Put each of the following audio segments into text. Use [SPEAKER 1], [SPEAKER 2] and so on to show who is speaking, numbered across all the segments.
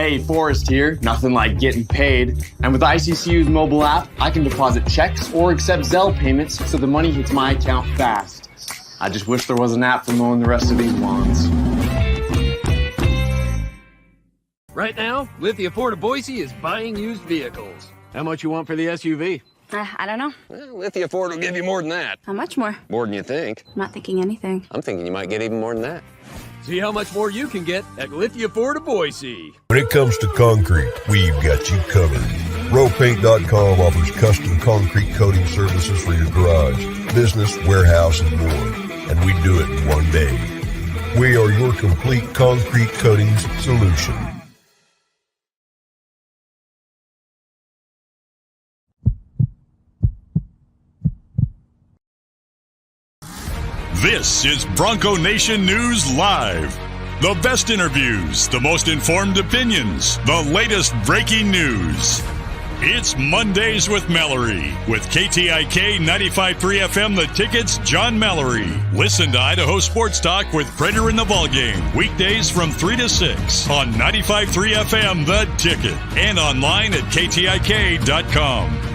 [SPEAKER 1] Hey, Forrest here. Nothing like getting paid. And with ICCU's mobile app, I can deposit checks or accept Zelle payments so the money hits my account fast. I just wish there was an app for mowing the rest of these lawns.
[SPEAKER 2] Right now, Lithia Ford of Boise is buying used vehicles. How much you want for the SUV?
[SPEAKER 3] I don't know.
[SPEAKER 2] Well, Lithia Ford will give you more than that.
[SPEAKER 3] How much more?
[SPEAKER 2] More than you think.
[SPEAKER 3] I'm not thinking anything.
[SPEAKER 2] I'm thinking you might get even more than that. See how much more you can get at Lithia Ford of Boise.
[SPEAKER 4] When it comes to concrete, we've got you covered. Rowpaint.com offers custom concrete coating services for your garage, business, warehouse, and more. And we do it in one day. We are your complete concrete coatings solution.
[SPEAKER 5] This is Bronco Nation News Live. The best interviews, the most informed opinions, the latest breaking news. It's Mondays with Mallory with KTIK 95.3 FM The Ticket's John Mallory. Listen to Idaho Sports Talk with Prater in the Ballgame. Weekdays from 3 to 6 on 95.3 FM The Ticket and online at KTIK.com.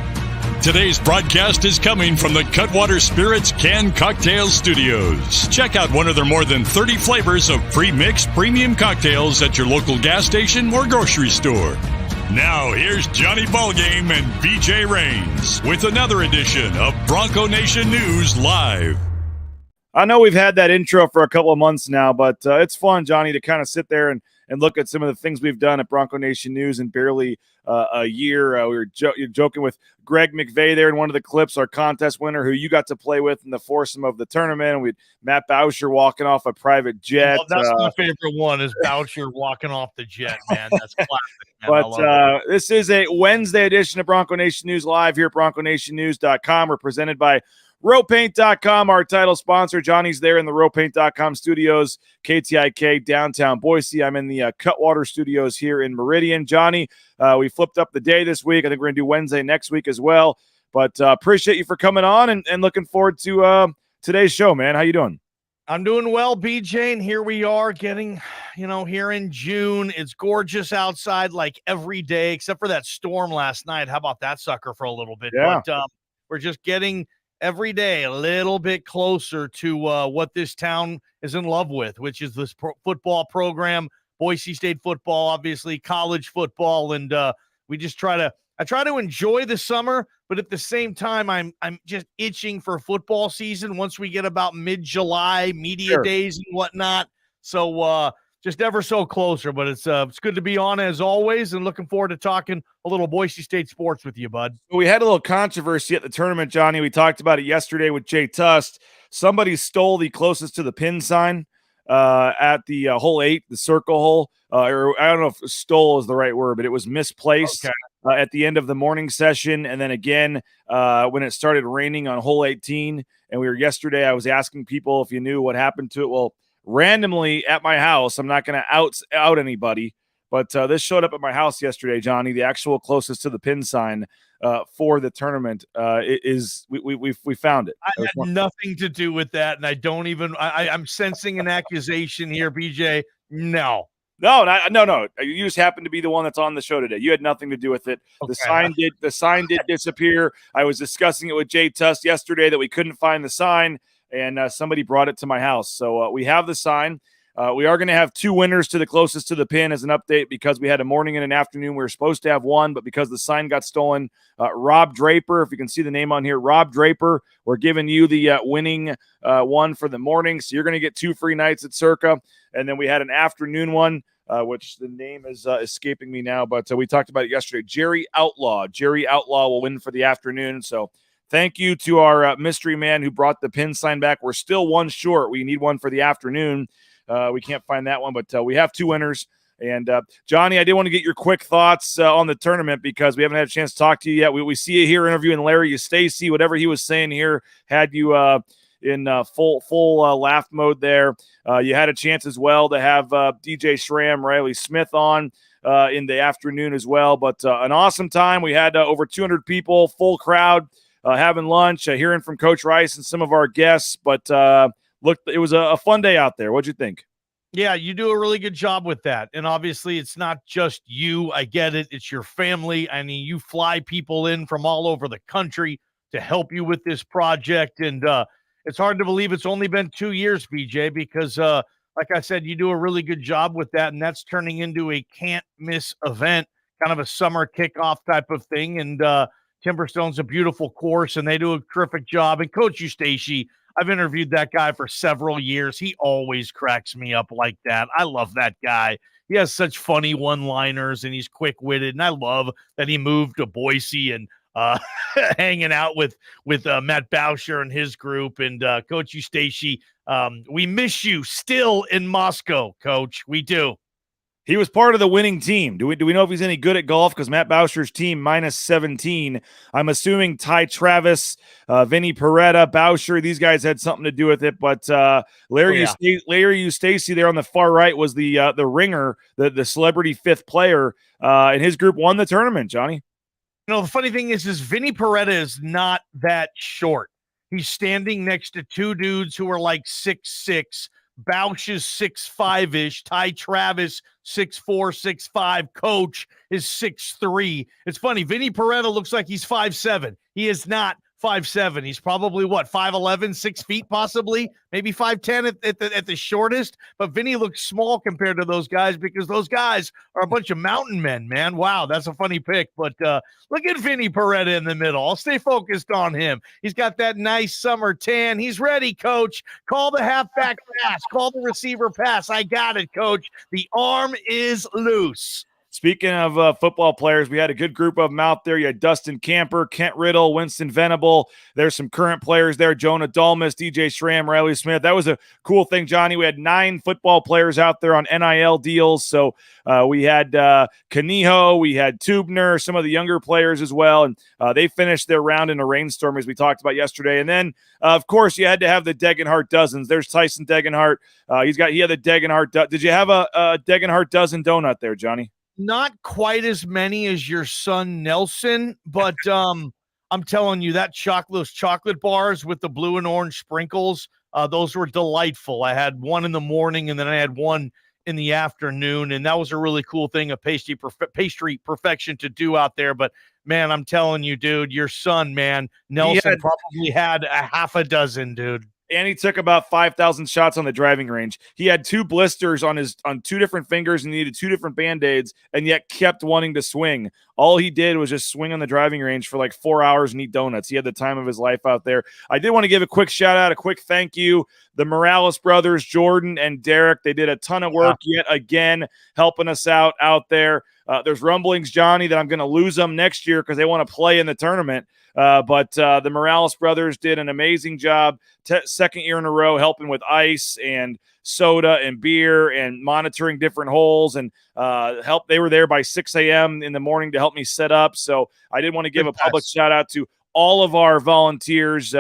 [SPEAKER 5] Today's broadcast is coming from the Cutwater Spirits Canned Cocktail Studios. Check out one of their more than 30 flavors of pre-mixed premium cocktails at your local gas station or grocery store. Now, here's Johnny Ballgame and BJ Rains with another edition of Bronco Nation News Live.
[SPEAKER 6] I know we've had that intro for a couple of months now, but it's fun, Johnny, to kind of sit there and look at some of the things we've done at Bronco Nation News in barely a year. We were joking with Greg McVeigh there in one of the clips, our contest winner, who you got to play with in the foursome of the tournament. We had Matt Boucher walking off a private jet.
[SPEAKER 7] Well, that's my favorite one is Boucher walking off the jet, man. That's classic, man.
[SPEAKER 6] But this is a Wednesday edition of Bronco Nation News Live here at BroncoNationNews.com. We're presented by Rowpaint.com, our title sponsor. Johnny's there in the Rowpaint.com studios, KTIK, downtown Boise. I'm in the Cutwater studios here in Meridian. Johnny, we flipped up the day this week. I think we're going to do Wednesday next week as well. But appreciate you for coming on and looking forward to today's show, man. How you doing?
[SPEAKER 7] I'm doing well, BJ, and here we are getting, here in June. It's gorgeous outside like every day, except for that storm last night. How about that sucker for a little bit?
[SPEAKER 6] Yeah.
[SPEAKER 7] But we're just getting every day a little bit closer to what this town is in love with, which is this football program, Boise State football, obviously college football. And we just I try to enjoy the summer, but at the same time, I'm just itching for football season once we get about mid-July, media days and whatnot. So just ever so closer, but it's good to be on as always, and looking forward to talking a little Boise State sports with you, bud.
[SPEAKER 6] We had a little controversy at the tournament, Johnny. We talked about it yesterday with Jay Tust. Somebody stole the closest to the pin sign at the hole 8, the circle hole. Or I don't know if stole is the right word, but it was misplaced at the end of the morning session. And then again, when it started raining on hole 18, and yesterday, I was asking people if you knew what happened to it. Well, randomly at my house, I'm not going to out anybody, but this showed up at my house yesterday, Johnny. The actual closest to the pin sign for the tournament we found it.
[SPEAKER 7] I had nothing to do with that, and I don't even. I'm sensing an accusation here, BJ. No.
[SPEAKER 6] You just happened to be the one that's on the show today. You had nothing to do with it. Okay. The sign did disappear. I was discussing it with Jay Tust yesterday that we couldn't find the sign. And somebody brought it to my house. So we have the sign. We are going to have 2 winners to the closest to the pin as an update because we had a morning and an afternoon. We were supposed to have 1, but because the sign got stolen, Rob Draper, if you can see the name on here, Rob Draper, we're giving you the winning one for the morning. So you're going to get 2 free nights at Circa. And then we had an afternoon one, which the name is escaping me now, but we talked about it yesterday. Jerry Outlaw will win for the afternoon. So thank you to our mystery man who brought the pin sign back. We're still 1 short. We need one for the afternoon. We can't find that one, but we have 2 winners. And Johnny, I did want to get your quick thoughts on the tournament because we haven't had a chance to talk to you yet. We see you here interviewing Larry Eustace. Whatever he was saying here had you in full laugh mode there. You had a chance as well to have DJ Schramm, Riley Smith on in the afternoon as well. But an awesome time. We had over 200 people, full crowd. Having lunch, hearing from Coach Rice and some of our guests, but it was a fun day out there. What'd you think?
[SPEAKER 7] Yeah, you do a really good job with that. And obviously, it's not just you. I get it. It's your family. I mean, you fly people in from all over the country to help you with this project. And it's hard to believe it's only been 2 years, BJ, because like I said, you do a really good job with that. And that's turning into a can't miss event, kind of a summer kickoff type of thing. And Timberstone's a beautiful course, and they do a terrific job. And Coach Eustace, I've interviewed that guy for several years. He always cracks me up like that. I love that guy. He has such funny one-liners, and he's quick-witted, and I love that he moved to Boise and hanging out with Matt Bauscher and his group. And Coach Eustace, we miss you still in Moscow, Coach. We do.
[SPEAKER 6] He was part of the winning team. Do we know if he's any good at golf? Because Matt Bauscher's team minus 17. I'm assuming Ty Travis, Vinny Peretta, Bauscher, these guys had something to do with it. But Larry Eustace there on the far right was the ringer, the celebrity fifth player, and his group won the tournament. Johnny,
[SPEAKER 7] the funny thing is Vinny Peretta is not that short. He's standing next to two dudes who are like 6'6". Bausch is 6'5"-ish. Ty Travis, 6'4", 6'5". Coach is 6'3". It's funny. Vinny Peretta looks like he's 5'7". He is not 5'7". He's probably 5'11", 6 feet possibly, maybe 5'10" at the shortest. But Vinny looks small compared to those guys because those guys are a bunch of mountain men, man. Wow, that's a funny pick. But look at Vinny Peretta in the middle. I'll stay focused on him. He's got that nice summer tan. He's ready, Coach. Call the halfback pass. Call the receiver pass. I got it, Coach. The arm is loose.
[SPEAKER 6] Speaking of football players, we had a good group of them out there. You had Dustin Camper, Kent Riddle, Winston Venable. There's some current players there, Jonah Dalmas, DJ Schramm, Riley Smith. That was a cool thing, Johnny. We had 9 football players out there on NIL deals. So we had Canijo, we had Tubner, some of the younger players as well. And they finished their round in a rainstorm, as we talked about yesterday. And then, of course, you had to have the Degenhart dozens. There's Tyson Degenhart. He had the Degenhart. Did you have a Degenhart dozen donut there, Johnny?
[SPEAKER 7] Not quite as many as your son Nelson, but I'm telling you those chocolate bars with the blue and orange sprinkles, those were delightful. I had one in the morning and then I had one in the afternoon, and that was a really cool thing, a pastry perfection to do out there. But man, I'm telling you, dude, your son, man, Nelson probably had a half a dozen, dude.
[SPEAKER 6] And he took about 5,000 shots on the driving range. He had 2 blisters on 2 different fingers and needed 2 different Band-Aids, and yet kept wanting to swing. All he did was just swing on the driving range for like 4 hours and eat donuts. He had the time of his life out there. I did want to give a quick shout out, a quick thank you. The Morales brothers, Jordan and Derek, they did a ton of work yet again, helping us out there. There's rumblings, Johnny, that I'm going to lose them next year because they want to play in the tournament. But the Morales brothers did an amazing job, second year in a row, helping with ice and soda and beer and monitoring different holes and They were there by 6 a.m. in the morning to help me set up. So I did want to give a public shout out to all of our volunteers,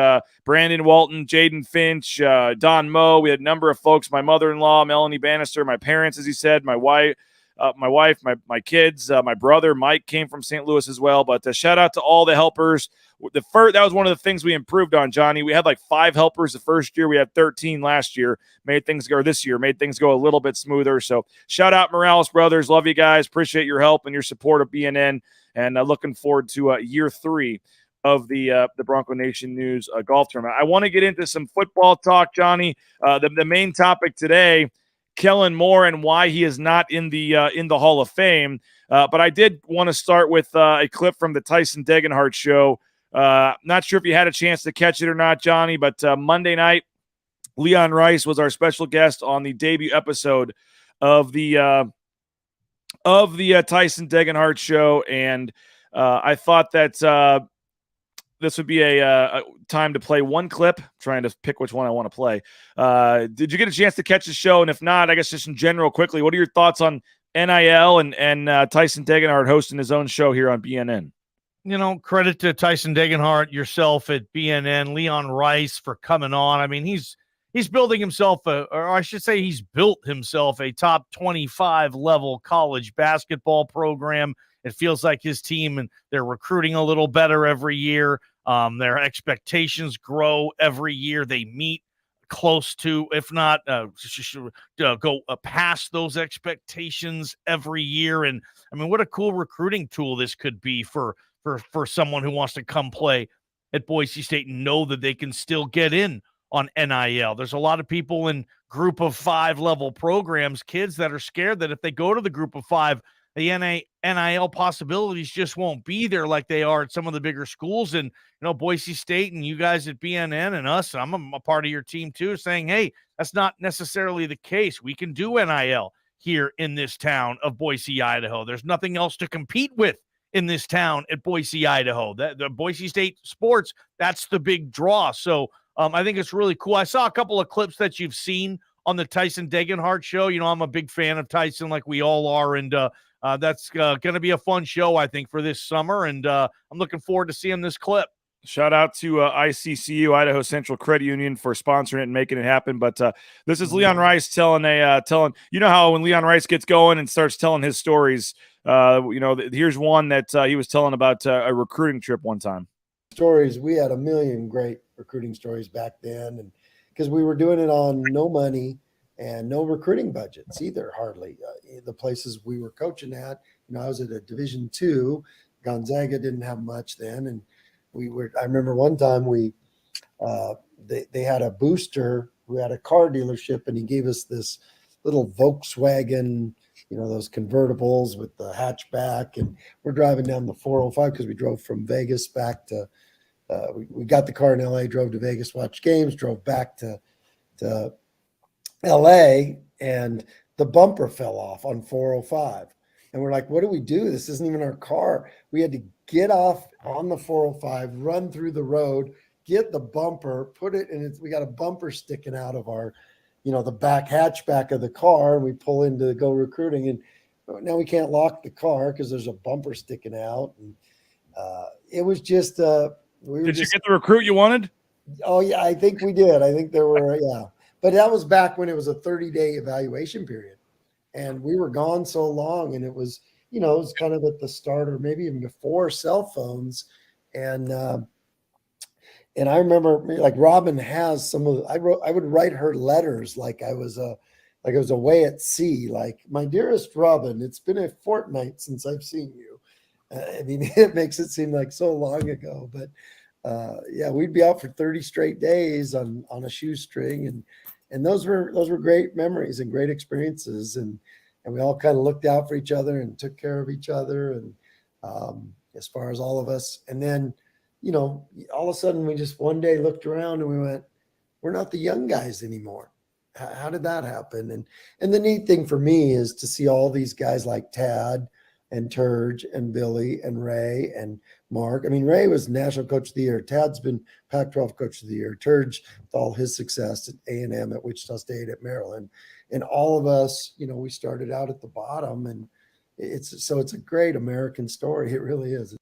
[SPEAKER 6] Brandon Walton, Jaden Finch, Don Moe. We had a number of folks, my mother-in-law, Melanie Bannister, my parents, as he said, my wife, my kids, my brother, Mike came from St. Louis as well. But shout out to all the helpers. That was one of the things we improved on, Johnny. We had like 5 helpers the first year. We had 13 last year. This year made things go a little bit smoother. So shout out Morales brothers. Love you guys. Appreciate your help and your support of BNN. And looking forward to year 3 of the Bronco Nation News golf tournament. I want to get into some football talk, Johnny. The main topic today, Kellen Moore and why he is not in the Hall of Fame. But I did want to start with a clip from the Tyson Degenhart show. Not sure if you had a chance to catch it or not, Johnny, but Monday night, Leon Rice was our special guest on the debut episode of the Tyson Degenhart show, and I thought that this would be a time to play one clip. I'm trying to pick which one I want to play. Did you get a chance to catch the show? And if not, I guess just in general, quickly, what are your thoughts on NIL and Tyson Degenhart hosting his own show here on BNN?
[SPEAKER 7] Credit to Tyson Degenhart, yourself at BNN, Leon Rice for coming on. I mean, he's building himself, he's built himself a top 25 level college basketball program. It feels like his team, and they're recruiting a little better every year. Their expectations grow every year. They meet close to, if not go past those expectations every year. And I mean, what a cool recruiting tool this could be for someone who wants to come play at Boise State and know that they can still get in on NIL. There's a lot of people in group of 5 level programs, kids that are scared that if they go to the group of 5, the NIL possibilities just won't be there like they are at some of the bigger schools. And, Boise State and you guys at BNN and us, I'm a part of your team too, saying, hey, that's not necessarily the case. We can do NIL here in this town of Boise, Idaho. There's nothing else to compete with in this town at Boise, Idaho. The Boise State sports, that's the big draw. So I think it's really cool. I saw a couple of clips that you've seen on the Tyson Degenhart show. I'm a big fan of Tyson, like we all are, and that's going to be a fun show, I think, for this summer, and I'm looking forward to seeing this clip.
[SPEAKER 6] Shout out to ICCU, Idaho Central Credit Union, for sponsoring it and making it happen. But this is Leon Rice telling how when Leon Rice gets going and starts telling his stories, here's one that he was telling about a recruiting trip one time.
[SPEAKER 8] Stories. We had a million great recruiting stories back then, and because we were doing it on no money and no recruiting budgets either, hardly. The places we were coaching at, I was at a Division II. Gonzaga didn't have much then, and I remember one time they had a booster who had a car dealership, and he gave us this little Volkswagen, those convertibles with the hatchback, and we're driving down the 405 because we drove from Vegas back to we got the car in LA, drove to Vegas, watched games, drove back to LA, and the bumper fell off on 405. And we're like, what do we do? This isn't even our car. We had to get off on the 405, run through the road, get the bumper, put it in. We got a bumper sticking out of our, the back hatchback of the car. And we pull in to go recruiting. And now we can't lock the car because there's a bumper sticking out. And it was just, Did
[SPEAKER 6] you get the recruit you wanted?
[SPEAKER 8] Oh, yeah, I think we did. I think there were, yeah. But that was back when it was a 30-day evaluation period. And we were gone so long, and it was, it was kind of at the start or maybe even before cell phones. And I remember, like, Robin has some of I would write her letters like I was away at sea. Like, my dearest Robin, it's been a fortnight since I've seen you. I mean, it makes it seem like so long ago, but yeah, we'd be out for 30 straight days on a shoestring, and those were great memories and great experiences, and we all kind of looked out for each other and took care of each other, and as far as all of us. And then, all of a sudden we just one day looked around and we went, we're not the young guys anymore. How did that happen? And the neat thing for me is to see all these guys like Tad and Turge and Billy and Ray and Mark. I mean, Ray was National Coach of the Year. Tad's been Pac-12 Coach of the Year. Turge, with all his success at A&M, at Wichita State, at Maryland. And all of us, we started out at the bottom. And it's a great American story. It really is.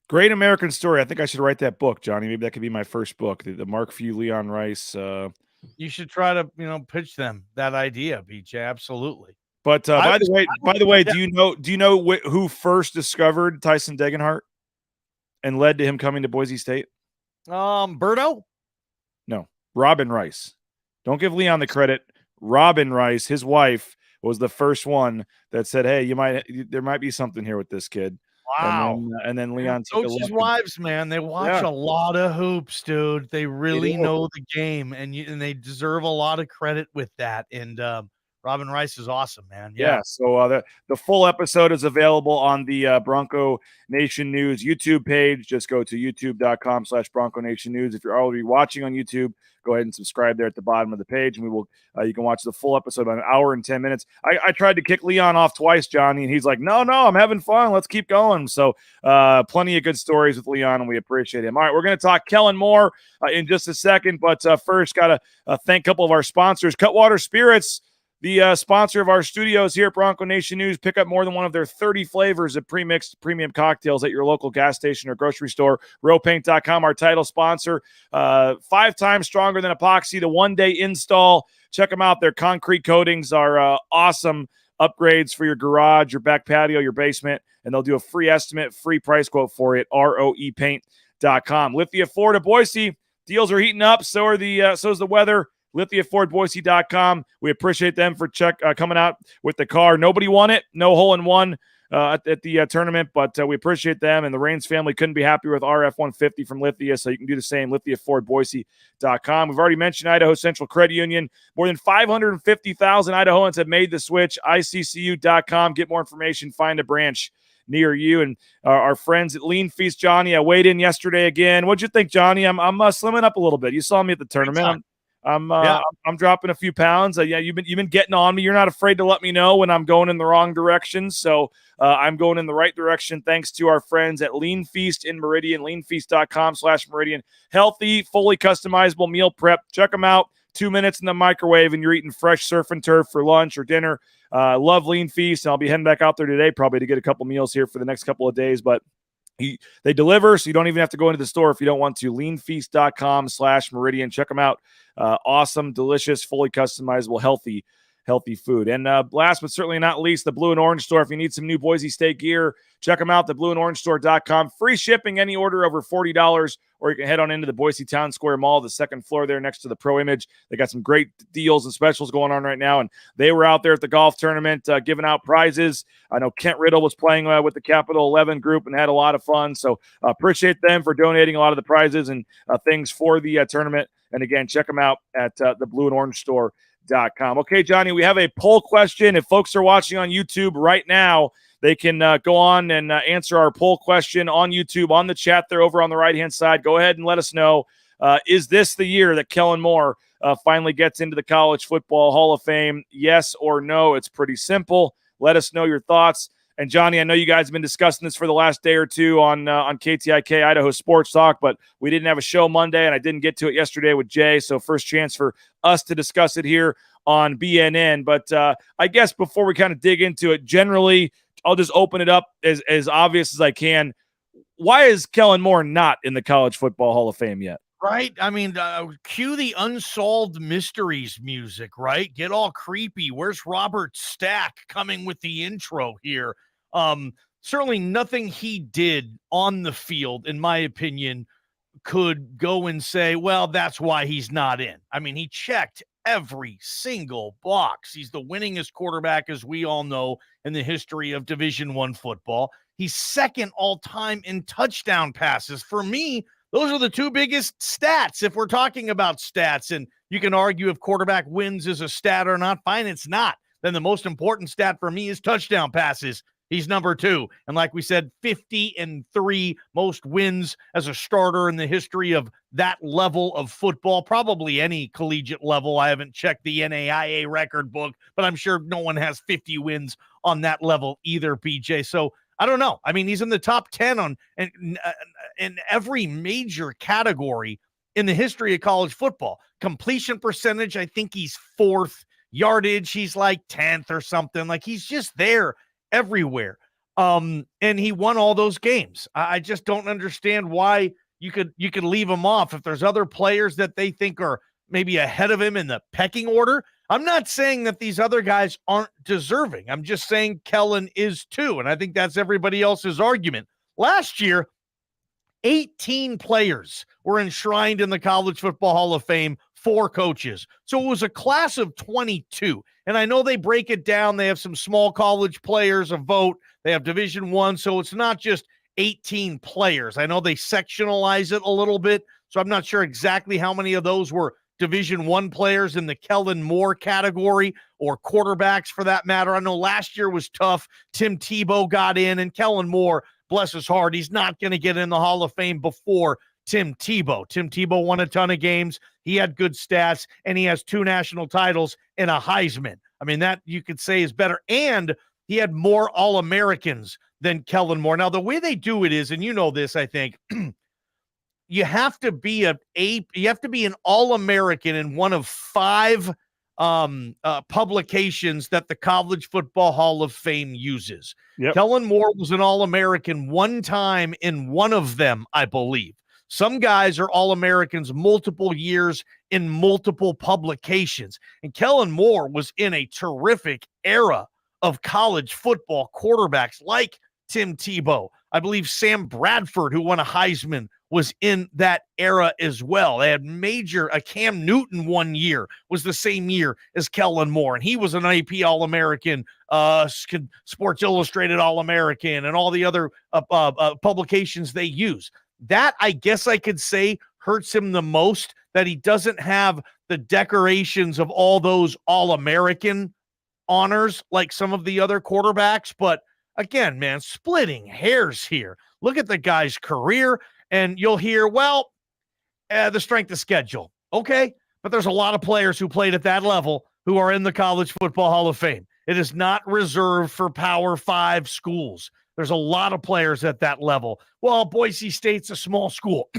[SPEAKER 6] Great American story. I think I should write that book, Johnny. Maybe that could be my first book, the Mark Few, Leon Rice.
[SPEAKER 7] You should try to, pitch them that idea, BJ. Absolutely.
[SPEAKER 6] But by the way, do you know who first discovered Tyson Degenhart and led to him coming to Boise State?
[SPEAKER 7] Berto?
[SPEAKER 6] No, Robin Rice. Don't give Leon the credit. Robin Rice, his wife, was the first one that said, "Hey, there might be something here with this kid."
[SPEAKER 7] Wow.
[SPEAKER 6] And then Leon took
[SPEAKER 7] Coaches' wives, man, they watch a lot of hoops, dude. They really know the game, and they deserve a lot of credit with that. And Robin Rice is awesome, man.
[SPEAKER 6] Yeah. So the full episode is available on the Bronco Nation News YouTube page. Just go to youtube.com/Bronco Nation News. If you're already watching on YouTube, go ahead and subscribe there at the bottom of the page, and we will. You can watch the full episode about an hour and 10 minutes. I tried to kick Leon off twice, Johnny, and he's like, "No, I'm having fun. Let's keep going." So plenty of good stories with Leon, and we appreciate him. All right, we're going to talk Kellen Moore in just a second, but first, got to thank a couple of our sponsors, Cutwater Spirits. The sponsor of our studios here at Bronco Nation News. Pick up more than one of their 30 flavors of pre-mixed premium cocktails at your local gas station or grocery store. Rowpaint.com, our title sponsor. 5 times stronger than epoxy, the one-day install. Check them out. Their concrete coatings are awesome upgrades for your garage, your back patio, your basement, and they'll do a free estimate, free price quote for it, roepaint.com. Lithia Ford of Boise, deals are heating up. So's the weather. LithiaFordBoise.com. We appreciate them for coming out with the car. Nobody won it. No hole in one at the tournament, but we appreciate them. And the Raines family couldn't be happier with our F-150 from Lithia, so you can do the same, LithiaFordBoise.com. We've already mentioned Idaho Central Credit Union. More than 550,000 Idahoans have made the switch. ICCU.com. Get more information. Find a branch near you. And our friends at Lean Feast, Johnny, I weighed in yesterday again. What'd you think, Johnny? I'm slimming up a little bit. You saw me at the tournament. I'm dropping a few pounds. You've been getting on me. You're not afraid to let me know when I'm going in the wrong direction. So I'm going in the right direction thanks to our friends at Lean Feast in Meridian. Leanfeast.com/Meridian. Healthy, fully customizable meal prep. Check them out. 2 minutes in the microwave and you're eating fresh surf and turf for lunch or dinner. Love Lean Feast, and I'll be heading back out there today probably to get a couple meals here for the next couple of days. But they deliver, so you don't even have to go into the store if you don't want to. Leanfeast.com/Meridian. Check them out. Awesome, delicious, fully customizable, healthy food. And last but certainly not least, the Blue and Orange Store. If you need some new Boise State gear, check them out, theblueandorangestore.com. Free shipping, any order over $40, or you can head on into the Boise Town Square Mall, the second floor there next to the Pro Image. They got some great deals and specials going on right now, and they were out there at the golf tournament giving out prizes. I know Kent Riddle was playing with the Capital 11 group and had a lot of fun, so appreciate them for donating a lot of the prizes and things for the tournament. And again, check them out at the Blue and Orange Store.com. Okay, Johnny, we have a poll question. If folks are watching on YouTube right now, they can go on and answer our poll question on YouTube, on the chat there over on the right-hand side. Go ahead and let us know, is this the year that Kellen Moore finally gets into the College Football Hall of Fame? Yes or no? It's pretty simple. Let us know your thoughts. And, Johnny, I know you guys have been discussing this for the last day or two on KTIK Idaho Sports Talk, but we didn't have a show Monday, and I didn't get to it yesterday with Jay, so first chance for us to discuss it here on BNN. But I guess before we kind of dig into it, generally, I'll just open it up as obvious as I can. Why is Kellen Moore not in the College Football Hall of Fame yet?
[SPEAKER 7] Right. I mean, cue the Unsolved Mysteries music, right? Get all creepy. Where's Robert Stack coming with the intro here? Certainly nothing he did on the field, in my opinion, could go and say, well, that's why he's not in. I mean, he checked every single box. He's the winningest quarterback, as we all know, in the history of Division I football. He's second all time in touchdown passes. For me, those are the two biggest stats. If we're talking about stats, and you can argue if quarterback wins is a stat or not, fine, it's not. Then the most important stat for me is touchdown passes. He's number 2. And like we said, 50-3 most wins as a starter in the history of that level of football, probably any collegiate level. I haven't checked the NAIA record book, but I'm sure no one has 50 wins on that level either, BJ. So I don't know. I mean, he's in the top 10 in every major category in the history of college football. Completion percentage, I think he's 4th. Yardage, he's like 10th or something. Like, he's just there everywhere. And he won all those games. I just don't understand why you could leave him off if there's other players that they think are maybe ahead of him in the pecking order. I'm not saying that these other guys aren't deserving. I'm just saying Kellen is too. And I think that's everybody else's argument. Last year, 18 players were enshrined in the College Football Hall of Fame, 4 coaches. So it was a class of 22. And I know they break it down. They have some small college players a vote. They have Division I. So it's not just 18 players. I know they sectionalize it a little bit. So I'm not sure exactly how many of those were Division I players in the Kellen Moore category, or quarterbacks for that matter. I know last year was tough. Tim Tebow got in, and Kellen Moore, bless his heart, he's not going to get in the Hall of Fame before Tim Tebow. Tim Tebow won a ton of games. He had good stats, and he has 2 national titles and a Heisman. I mean, that you could say is better. And he had more All-Americans than Kellen Moore. Now, the way they do it is, and you know this, I think, you have to be an All-American in one of 5 publications that the College Football Hall of Fame uses. Yep. Kellen Moore was an All-American one time in one of them, I believe. Some guys are All-Americans multiple years in multiple publications. And Kellen Moore was in a terrific era of college football quarterbacks like Tim Tebow, I believe Sam Bradford, who won a Heisman, was in that era as well. They had Cam Newton one year was the same year as Kellen Moore, and he was an AP All-American, Sports Illustrated All-American, and all the other publications they use. That, I guess I could say, hurts him the most, that he doesn't have the decorations of all those All-American honors like some of the other quarterbacks. But again, man, splitting hairs here. Look at the guy's career, and you'll hear, the strength of schedule. Okay, but there's a lot of players who played at that level who are in the College Football Hall of Fame. It is not reserved for Power 5 schools. There's a lot of players at that level. Well, Boise State's a small school.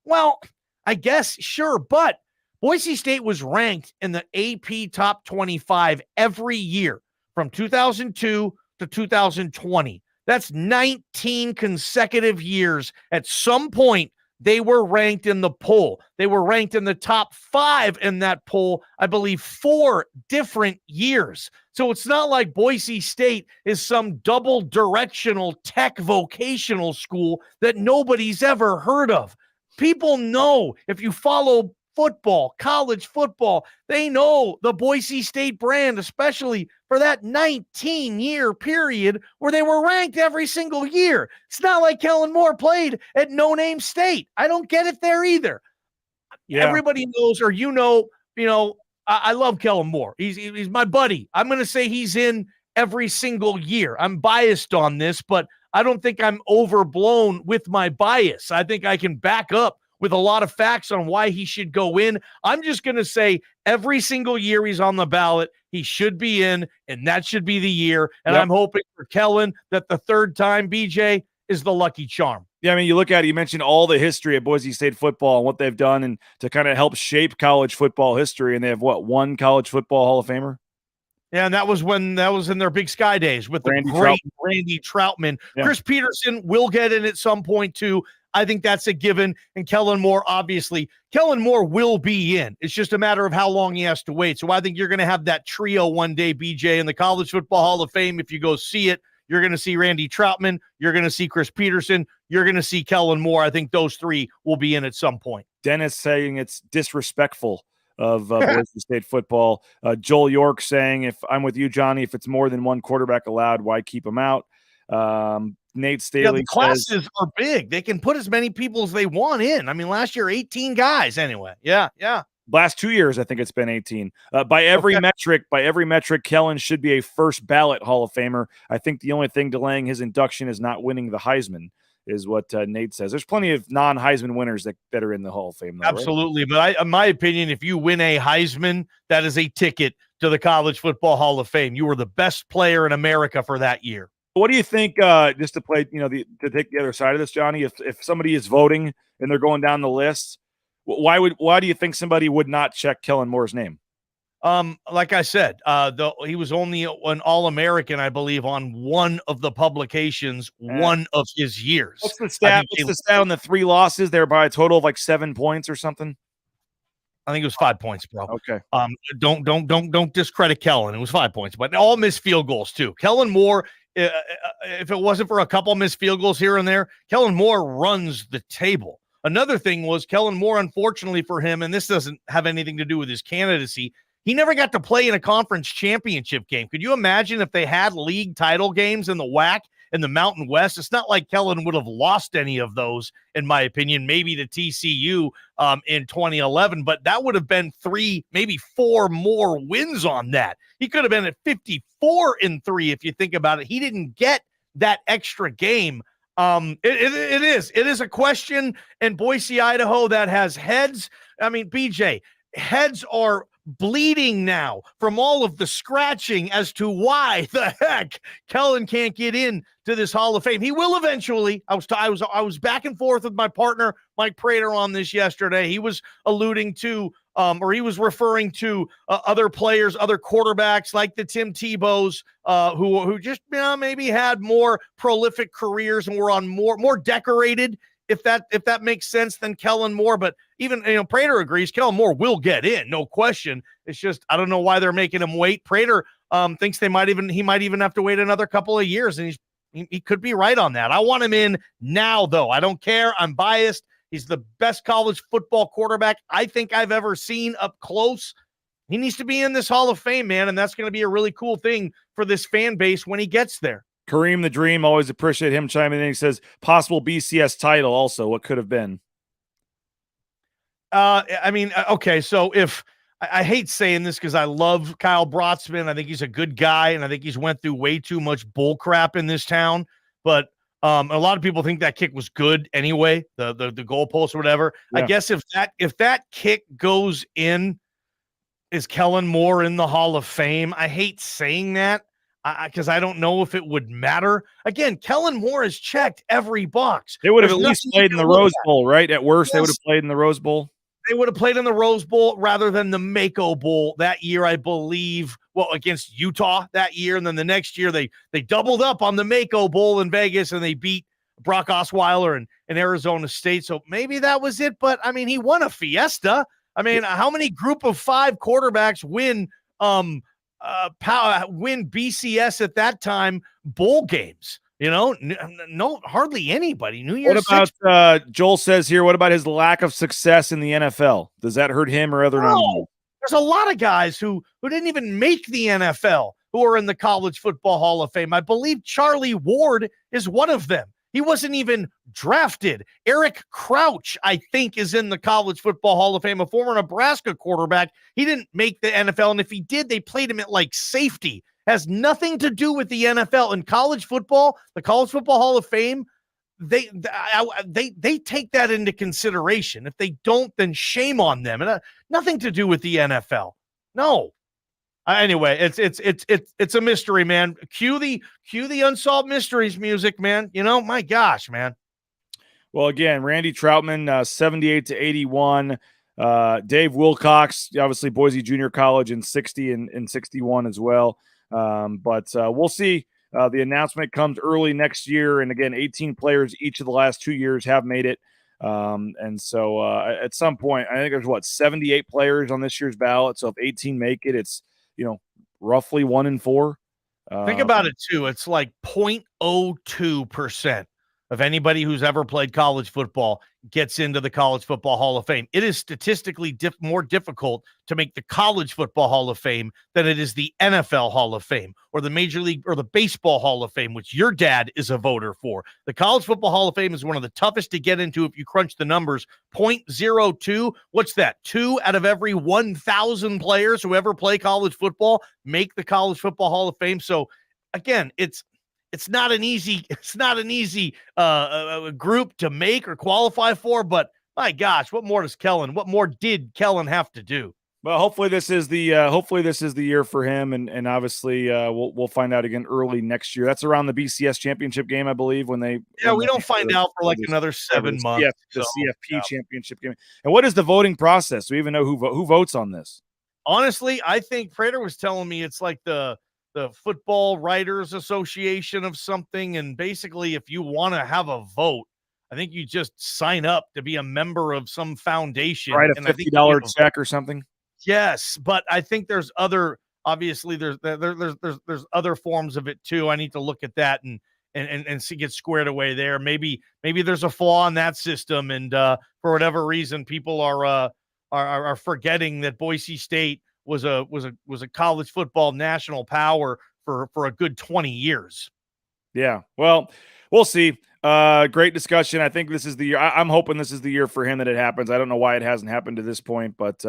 [SPEAKER 7] Well, I guess, sure, but Boise State was ranked in the AP Top 25 every year from 2002 to 2020. That's 19 consecutive years. At some point, they were ranked in the poll. They were ranked in the top 5 in that poll, I believe, 4 different years. So it's not like Boise State is some double directional tech vocational school that nobody's ever heard of. People know, if you follow football, college football, they know the Boise State brand, especially for that 19-year period where they were ranked every single year. It's not like Kellen Moore played at no-name state. I don't get it there either. Yeah. Everybody knows, or I love Kellen Moore. He's my buddy. I'm going to say he's in every single year. I'm biased on this, but I don't think I'm overblown with my bias. I think I can back up with a lot of facts on why he should go in. I'm just going to say every single year he's on the ballot, he should be in, and that should be the year. And I'm hoping for Kellen that the third time, BJ, is the lucky charm.
[SPEAKER 6] Yeah, I mean, you look at it, you mentioned all the history of Boise State football and what they've done and to kind of help shape college football history. And they have, one college football Hall of Famer?
[SPEAKER 7] Yeah, and that was in their Big Sky days with the great Randy Troutman. Yeah. Chris Peterson will get in at some point, too. I think that's a given. And Kellen Moore, obviously, Kellen Moore will be in. It's just a matter of how long he has to wait. So I think you're going to have that trio one day, BJ, in the College Football Hall of Fame. If you go see it, you're going to see Randy Troutman. You're going to see Chris Peterson. You're going to see Kellen Moore. I think those 3 will be in at some point.
[SPEAKER 6] Dennis saying it's disrespectful of Boise State football. Joel York saying, if I'm with you, Johnny, if it's more than one quarterback allowed, why keep them out? Nate Staley
[SPEAKER 7] the classes are big. They can put as many people as they want in. I mean, last year, 18 guys anyway. Yeah.
[SPEAKER 6] Last 2 years, I think it's been 18. By every metric, Kellen should be a first ballot Hall of Famer. I think the only thing delaying his induction is not winning the Heisman, is what Nate says. There's plenty of non-Heisman winners that are in the Hall of Fame, though,
[SPEAKER 7] absolutely. Right? But in my opinion, if you win a Heisman, that is a ticket to the College Football Hall of Fame. You were the best player in America for that year.
[SPEAKER 6] What do you think, just to play, to take the other side of this, Johnny, if somebody is voting and they're going down the list, why do you think somebody would not check Kellen Moore's name?
[SPEAKER 7] Like I said, he was only an All-American, I believe, on one of the publications, one of his years.
[SPEAKER 6] What's the stat? What's the stat on the 3 losses? They're by a total of like 7 points or something.
[SPEAKER 7] I think it was 5 points, bro.
[SPEAKER 6] Okay.
[SPEAKER 7] Don't discredit Kellen. It was 5 points, but all missed field goals too. Kellen Moore, if it wasn't for a couple missed field goals here and there, Kellen Moore runs the table. Another thing was Kellen Moore, unfortunately for him, and this doesn't have anything to do with his candidacy, he never got to play in a conference championship game. Could you imagine if they had league title games in the WAC in the Mountain West? It's not like Kellen would have lost any of those, in my opinion, maybe to TCU in 2011, but that would have been 3, maybe 4 more wins on that. He could have been at 54-3 if you think about it. He didn't get that extra game. It is a question in Boise, Idaho that has heads. I mean, BJ, heads are bleeding now from all of the scratching as to why the heck Kellen can't get in to this Hall of Fame. He will eventually. I was back and forth with my partner Mike Prater on this yesterday. He was alluding to or he was referring to other players, other quarterbacks like the Tim Tebows who just maybe had more prolific careers and were on more decorated, if that makes sense, than Kellen Moore. But even Prater agrees Kellen Moore will get in, no question. It's just I don't know why they're making him wait. Prater thinks he might even have to wait another couple of years, and he's He could be right on that. I want him in now, though. I don't care. I'm biased. He's the best college football quarterback I think I've ever seen up close. He needs to be in this Hall of Fame, man, and that's going to be a really cool thing for this fan base when he gets there.
[SPEAKER 6] Kareem the Dream, always appreciate him chiming in. He says, possible BCS title also. What could have been?
[SPEAKER 7] Okay, so if I hate saying this because I love Kyle Brotzman. I think he's a good guy, and I think he's went through way too much bull crap in this town. But a lot of people think that kick was good anyway, the goalpost or whatever. Yeah. I guess if that kick goes in, is Kellen Moore in the Hall of Fame? I hate saying that because I don't know if it would matter. Again, Kellen Moore has checked every box.
[SPEAKER 6] They would have at least played in the Rose Bowl, right? At worst, yes. They would have played in the Rose Bowl.
[SPEAKER 7] They would have played in the Rose Bowl rather than the Mako Bowl that year, I believe. Well, against Utah that year, and then the next year they doubled up on the Mako Bowl in Vegas, and they beat Brock Osweiler and Arizona State. So maybe that was it. But I mean, he won a Fiesta. I mean, how many group of 5 quarterbacks win BCS at that time bowl games? You know, no, hardly anybody. New Year's.
[SPEAKER 6] What about Joel says here? What about his lack of success in the NFL? Does that hurt him or other?
[SPEAKER 7] No, there's a lot of guys who didn't even make the NFL who are in the College Football Hall of Fame. I believe Charlie Ward is one of them. He wasn't even drafted. Eric Crouch, I think, is in the College Football Hall of Fame, a former Nebraska quarterback. He didn't make the NFL, and if he did, they played him at like safety. Has nothing to do with the NFL. In college football, the College Football Hall of Fame, they take that into consideration. If they don't, then shame on them. And nothing to do with the NFL. No. Anyway, it's a mystery, man. Cue the Unsolved Mysteries music, man. You know, my gosh, man.
[SPEAKER 6] Well, again, Randy Troutman, 78-81. Dave Wilcox, obviously Boise Junior College in 60 and 61 as well. But we'll see. The announcement comes early next year. And again, 18 players each of the last 2 years have made it. And so at some point, I think there's 78 players on this year's ballot. So if 18 make it, it's, roughly 1 in 4.
[SPEAKER 7] Think about it too. It's like 0.02% of anybody who's ever played college football gets into the College Football Hall of Fame. It is statistically more difficult to make the College Football Hall of Fame than it is the NFL Hall of Fame or the Major League or the Baseball Hall of Fame, which your dad is a voter for. The College Football Hall of Fame is one of the toughest to get into if you crunch the numbers. 0.02. What's that? 2 out of every 1,000 players who ever play college football make the College Football Hall of Fame. So again, it's not an easy group to make or qualify for, but my gosh, what more did Kellen have to do?
[SPEAKER 6] Well, hopefully this is the year for him, and obviously we'll find out again early next year. That's around the BCS championship game, I believe. We
[SPEAKER 7] don't find out for like another 7 months.
[SPEAKER 6] The CFP championship game. And what is the voting process? Do we even know who votes on this?
[SPEAKER 7] Honestly, I think Prater was telling me it's like the Football Writers Association of something. And basically, if you want to have a vote, I think you just sign up to be a member of some foundation.
[SPEAKER 6] Right, a $50 check or something.
[SPEAKER 7] Yes, but I think there's other, obviously there's other forms of it too. I need to look at that and see, get squared away there. Maybe there's a flaw in that system. And for whatever reason, people are forgetting that Boise State was a college football national power for a good 20 years.
[SPEAKER 6] Yeah. Well, we'll see. Great discussion. I think this is the year. I'm hoping this is the year for him that it happens. I don't know why it hasn't happened to this point, but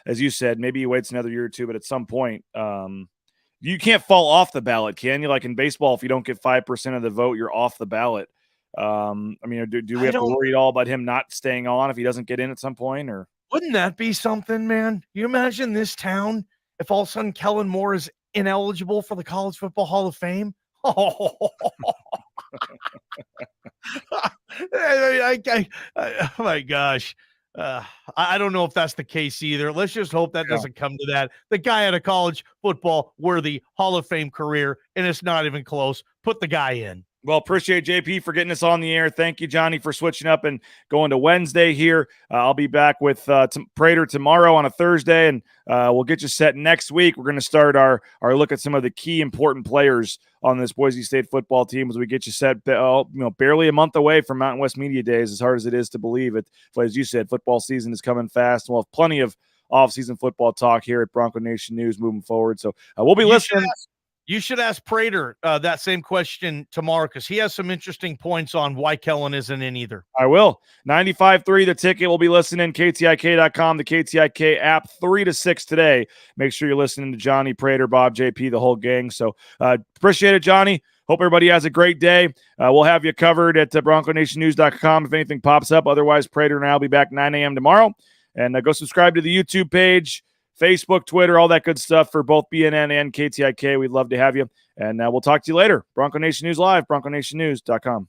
[SPEAKER 6] as you said, maybe he waits another year or two, but at some point, you can't fall off the ballot, can you? Like in baseball, if you don't get 5% of the vote, you're off the ballot. I mean, do we have to worry at all about him not staying on if he doesn't get in at some point, or?
[SPEAKER 7] Wouldn't that be something, man? You imagine this town if all of a sudden Kellen Moore is ineligible for the College Football Hall of Fame? Oh, oh my gosh. I don't know if that's the case either. Let's just hope that doesn't come to that. The guy had a college football worthy Hall of Fame career, and it's not even close. Put the guy in.
[SPEAKER 6] Well, appreciate JP for getting us on the air. Thank you, Johnny, for switching up and going to Wednesday here. I'll be back with Prater tomorrow on a Thursday, and we'll get you set next week. We're going to start our look at some of the key important players on this Boise State football team as we get you set. Barely a month away from Mountain West Media Days, as hard as it is to believe it. But as you said, football season is coming fast, and we'll have plenty of off-season football talk here at Bronco Nation News moving forward. So we'll be listening.
[SPEAKER 7] You should ask Prater that same question tomorrow because he has some interesting points on why Kellen isn't in either.
[SPEAKER 6] I will. 95.3 The Ticket. We'll be listening. KTIK.com, the KTIK app, 3 to 6 today. Make sure you're listening to Johnny, Prater, Bob, JP, the whole gang. So appreciate it, Johnny. Hope everybody has a great day. We'll have you covered at BroncoNationNews.com if anything pops up. Otherwise, Prater and I will be back 9 a.m. tomorrow. And go subscribe to the YouTube page, Facebook, Twitter, all that good stuff for both BNN and KTIK. We'd love to have you. And we'll talk to you later. Bronco Nation News Live, BroncoNationNews.com.